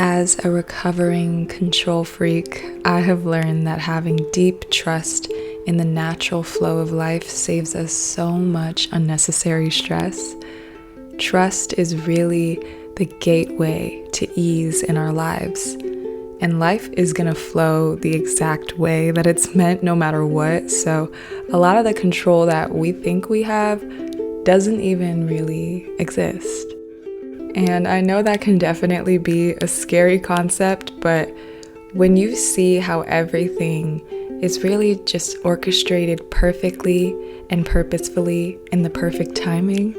As a recovering control freak, I have learned that having deep trust in the natural flow of life saves us so much unnecessary stress. Trust is really the gateway to ease in our lives. And life is going to flow the exact way that it's meant no matter what. So a lot of the control that we think we have doesn't even really exist. And I know that can definitely be a scary concept, but when you see how everything is really just orchestrated perfectly and purposefully in the perfect timing,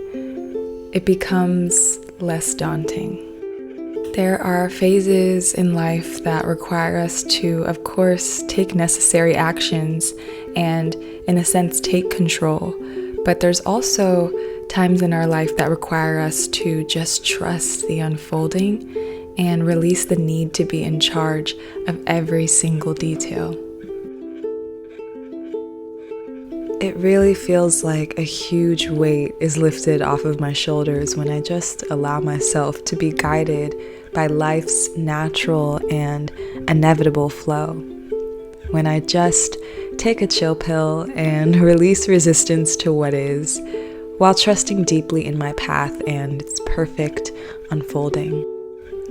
it becomes less daunting. There are phases in life that require us to, of course, take necessary actions and, in a sense, take control. But there's also times in our life that require us to just trust the unfolding and release the need to be in charge of every single detail. It really feels like a huge weight is lifted off of my shoulders when I just allow myself to be guided by life's natural and inevitable flow. When I just take a chill pill and release resistance to what is, while trusting deeply in my path and its perfect unfolding.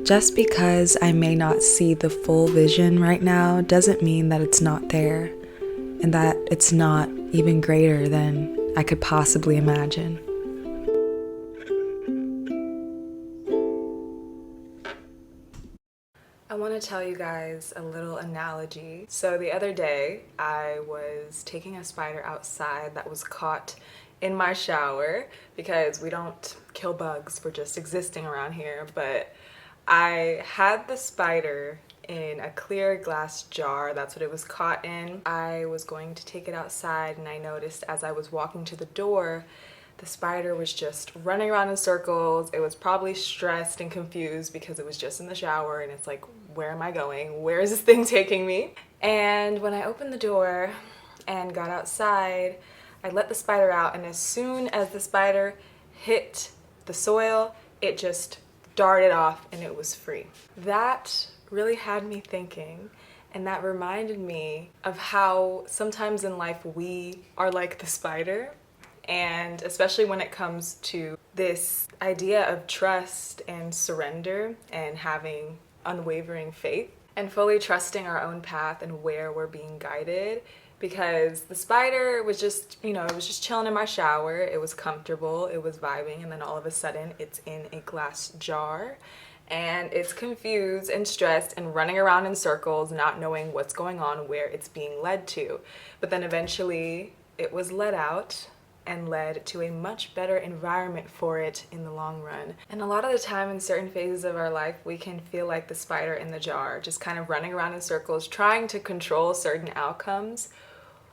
Just because I may not see the full vision right now doesn't mean that it's not there, and that it's not even greater than I could possibly imagine. I want to tell you guys a little analogy. So the other day, I was taking a spider outside that was caught in my shower, because we don't kill bugs for just existing around here, but I had the spider in a clear glass jar. That's what it was caught in. I was going to take it outside, and I noticed as I was walking to the door, the spider was just running around in circles. It was probably stressed and confused because it was just in the shower, and it's like, where am I going? Where is this thing taking me? And when I opened the door and got outside, I let the spider out, and as soon as the spider hit the soil, it just darted off and it was free. That really had me thinking, and that reminded me of how sometimes in life we are like the spider, and especially when it comes to this idea of trust and surrender and having unwavering faith and fully trusting our own path and where we're being guided. Because the spider was just, it was just chilling in my shower. It was comfortable, it was vibing, and then all of a sudden it's in a glass jar and it's confused and stressed and running around in circles, not knowing what's going on, where it's being led to. But then eventually it was let out and led to a much better environment for it in the long run. And a lot of the time in certain phases of our life, we can feel like the spider in the jar, just kind of running around in circles, trying to control certain outcomes,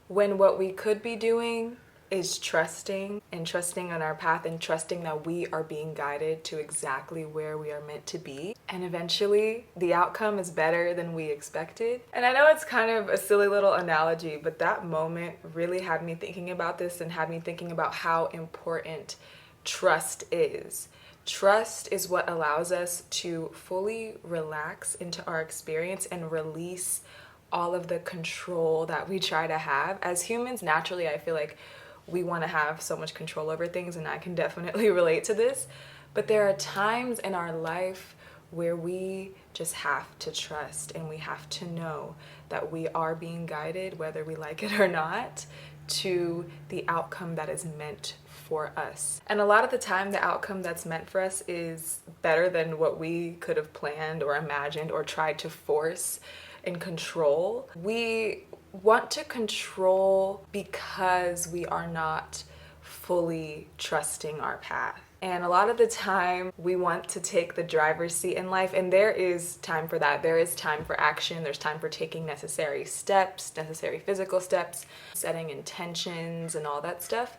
when what we could be doing is trusting on our path and trusting that we are being guided to exactly where we are meant to be. And eventually the outcome is better than we expected. And I know it's kind of a silly little analogy, but that moment really had me thinking about this and had me thinking about how important trust is. Trust is what allows us to fully relax into our experience and release all of the control that we try to have. As humans, naturally, I feel like we want to have so much control over things, and I can definitely relate to this. But there are times in our life where we just have to trust, and we have to know that we are being guided, whether we like it or not, to the outcome that is meant for us. And a lot of the time, the outcome that's meant for us is better than what we could have planned or imagined or tried to force and control. We want to control because we are not fully trusting our path. And a lot of the time we want to take the driver's seat in life, and there is time for that. There is time for action. There's time for taking necessary steps, necessary physical steps, setting intentions and all that stuff.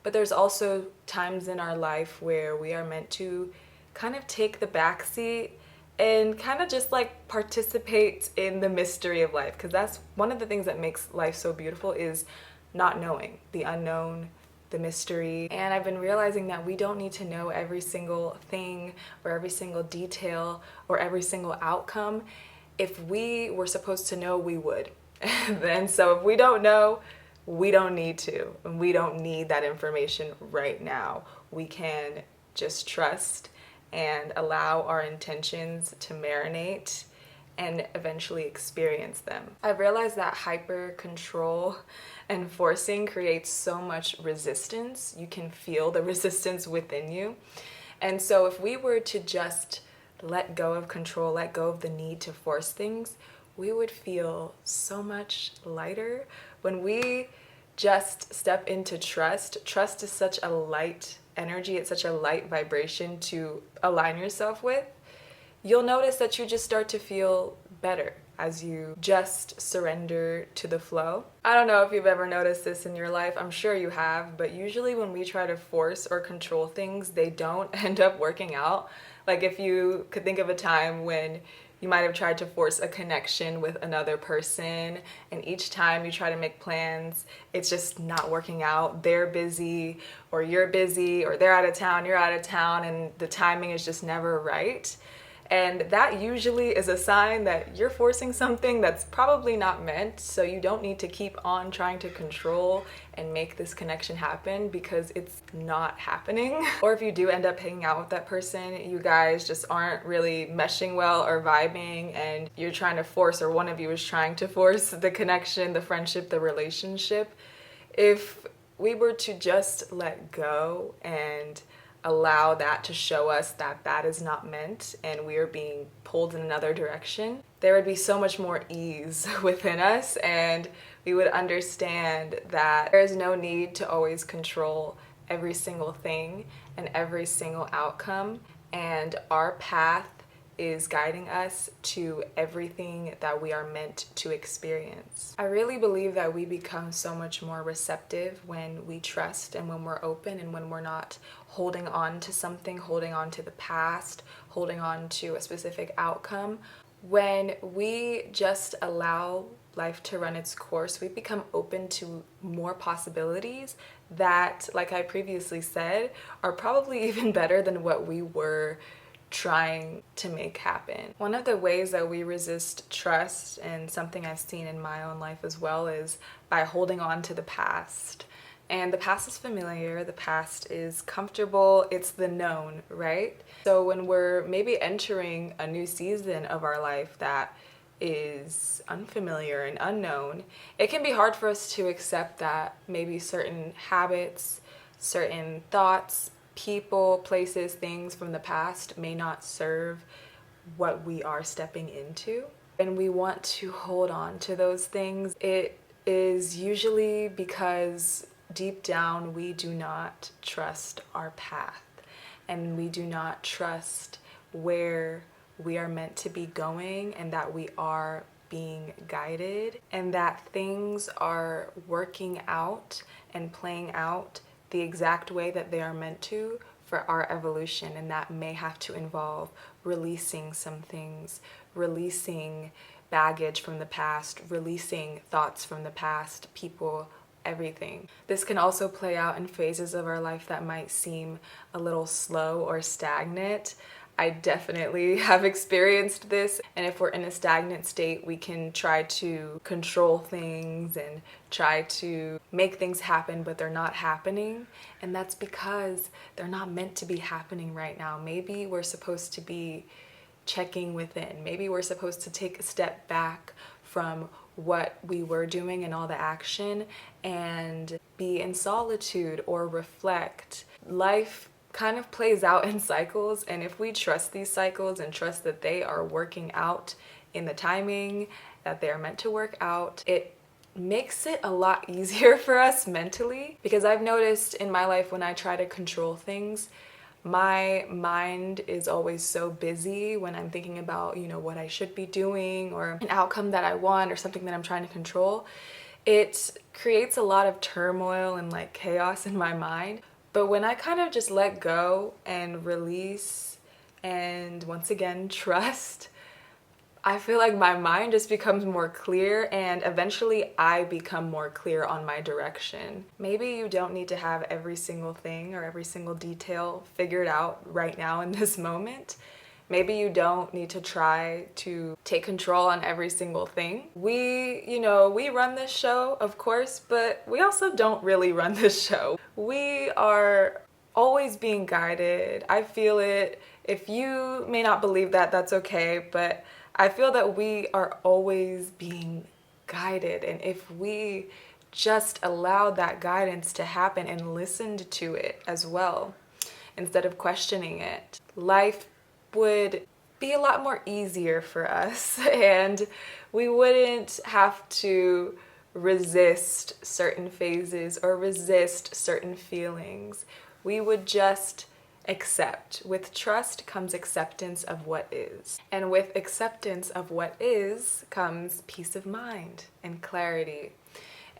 But there's also times in our life where we are meant to kind of take the back seat and kind of just like participate in the mystery of life, because that's one of the things that makes life so beautiful, is not knowing, the unknown, the mystery. And I've been realizing that we don't need to know every single thing or every single detail or every single outcome. If we were supposed to know, we would. And so if we don't know, we don't need to, and we don't need that information right now. We can just trust and allow our intentions to marinate and eventually experience them. I've realized that hyper control and forcing creates so much resistance. You can feel the resistance within you. And so if we were to just let go of control, let go of the need to force things, we would feel so much lighter. When we just step into trust, trust is such a light energy, it's such a light vibration to align yourself with. You'll notice that you just start to feel better as you just surrender to the flow. I don't know if you've ever noticed this in your life, I'm sure you have, but usually when we try to force or control things, they don't end up working out. Like if you could think of a time when you might have tried to force a connection with another person, and each time you try to make plans, it's just not working out. They're busy, or you're busy, or they're out of town, you're out of town, and the timing is just never right. And that usually is a sign that you're forcing something that's probably not meant, so you don't need to keep on trying to control and make this connection happen because it's not happening. Or if you do end up hanging out with that person, you guys just aren't really meshing well or vibing, and you're trying to force, or one of you is trying to force the connection, the friendship, the relationship. If we were to just let go and allow that to show us that that is not meant and we are being pulled in another direction, there would be so much more ease within us, and we would understand that there is no need to always control every single thing and every single outcome, and our path is guiding us to everything that we are meant to experience. I really believe that we become so much more receptive when we trust and when we're open and when we're not holding on to something, holding on to the past, holding on to a specific outcome. When we just allow life to run its course, we become open to more possibilities that, like I previously said, are probably even better than what we were trying to make happen. One of the ways that we resist trust, and something I've seen in my own life as well, is by holding on to the past. And the past is familiar, the past is comfortable, it's the known, right? So when we're maybe entering a new season of our life that is unfamiliar and unknown, it can be hard for us to accept that maybe certain habits, certain thoughts, people, places, things from the past may not serve what we are stepping into. And we want to hold on to those things. It is usually because deep down we do not trust our path, and we do not trust where we are meant to be going, and that we are being guided, and that things are working out and playing out the exact way that they are meant to for our evolution. And that may have to involve releasing some things, releasing baggage from the past, releasing thoughts from the past, people, everything. This can also play out in phases of our life that might seem a little slow or stagnant. I definitely have experienced this, and if we're in a stagnant state, we can try to control things and try to make things happen, but they're not happening, and that's because they're not meant to be happening right now. Maybe we're supposed to be checking within. Maybe we're supposed to take a step back from what we were doing and all the action and be in solitude or reflect. Life kind of plays out in cycles, and if we trust these cycles and trust that they are working out in the timing that they are meant to work out, it makes it a lot easier for us mentally. Because I've noticed in my life, when I try to control things, my mind is always so busy when I'm thinking about, what I should be doing, or an outcome that I want, or something that I'm trying to control. It creates a lot of turmoil and chaos in my mind. But when I kind of just let go and release and once again trust, I feel like my mind just becomes more clear, and eventually I become more clear on my direction. Maybe you don't need to have every single thing or every single detail figured out right now in this moment. Maybe you don't need to try to take control on every single thing. We run this show, of course, but we also don't really run this show. We are always being guided. I feel it. If you may not believe that, that's okay, but I feel that we are always being guided. And if we just allowed that guidance to happen and listened to it as well, instead of questioning it, life would be a lot more easier for us, and we wouldn't have to resist certain phases or resist certain feelings. We would just accept. With trust comes acceptance of what is. And with acceptance of what is comes peace of mind and clarity.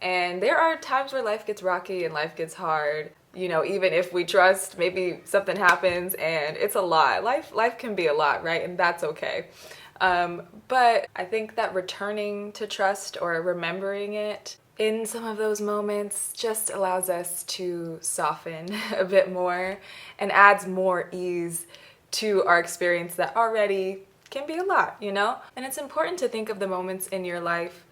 And there are times where life gets rocky and life gets hard. Even if we trust, maybe something happens and it's a lot. Life can be a lot, right? And that's okay. But I think that returning to trust or remembering it in some of those moments just allows us to soften a bit more and adds more ease to our experience that already can be a lot, And it's important to think of the moments in your life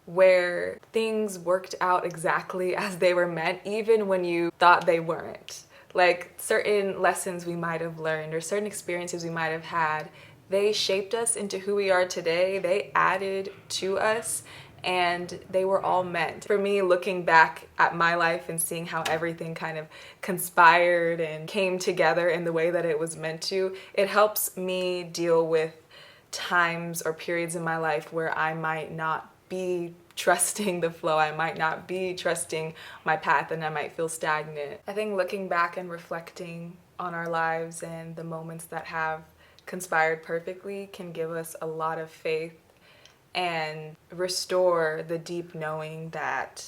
where things worked out exactly as they were meant, even when you thought they weren't. Like certain lessons we might have learned or certain experiences we might have had, they shaped us into who we are today. They added to us, and they were all meant. For me, looking back at my life and seeing how everything kind of conspired and came together in the way that it was meant to, it helps me deal with times or periods in my life where I might not be trusting the flow, I might not be trusting my path, and I might feel stagnant. I think looking back and reflecting on our lives and the moments that have conspired perfectly can give us a lot of faith and restore the deep knowing that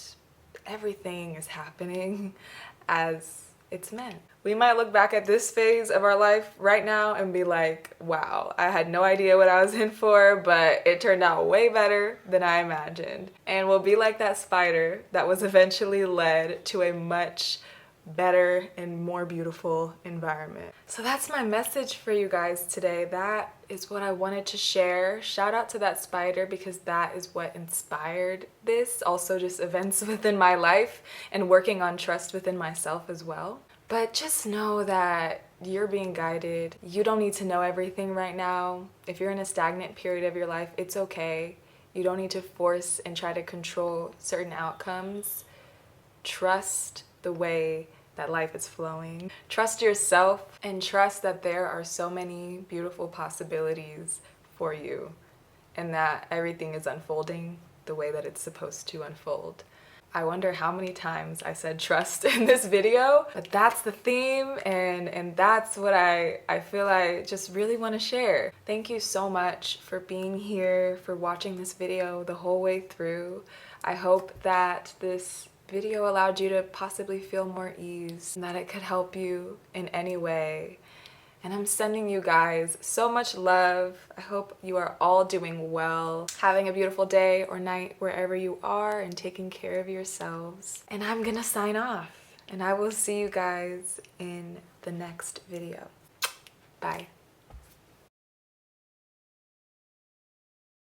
everything is happening as it's meant. We might look back at this phase of our life right now and be like, wow, I had no idea what I was in for, but it turned out way better than I imagined. And we'll be like that spider that was eventually led to a much better and more beautiful environment. So that's my message for you guys today. That is what I wanted to share. Shout out to that spider because that is what inspired this. Also just events within my life and working on trust within myself as well. But just know that you're being guided. You don't need to know everything right now. If you're in a stagnant period of your life, it's okay. You don't need to force and try to control certain outcomes. Trust the way that life is flowing. Trust yourself and trust that there are so many beautiful possibilities for you and that everything is unfolding the way that it's supposed to unfold. I wonder how many times I said trust in this video, but that's the theme and that's what I feel I just really want to share. Thank you so much for being here, for watching this video the whole way through. I hope that this video allowed you to possibly feel more ease and that it could help you in any way. And I'm sending you guys so much love. I hope you are all doing well, having a beautiful day or night wherever you are, and taking care of yourselves. And I'm gonna sign off, and I will see you guys in the next video. Bye.